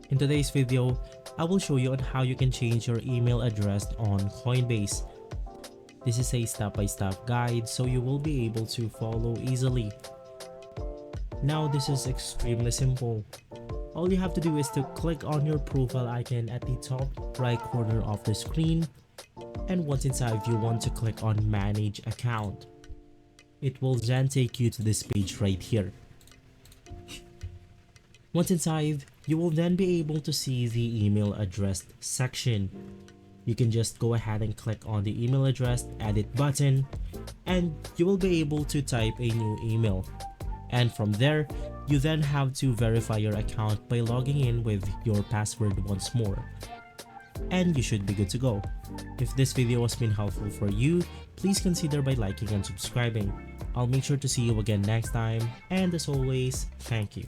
In today's video, I will show you on how you can change your email address on Coinbase. This is a step-by-step guide so you will be able to follow easily. Now this is extremely simple. All you have to do is to click on your profile icon at the top right corner of the screen, and once inside you want to click on manage account. It will then take you to this page right here. Once inside, you will then be able to see the email address section. You can just go ahead and click on the email address edit button, and you will be able to type a new email. And from there, you then have to verify your account by logging in with your password once more. And you should be good to go. If this video has been helpful for you, please consider by liking and subscribing. I'll make sure to see you again next time, and as always, thank you.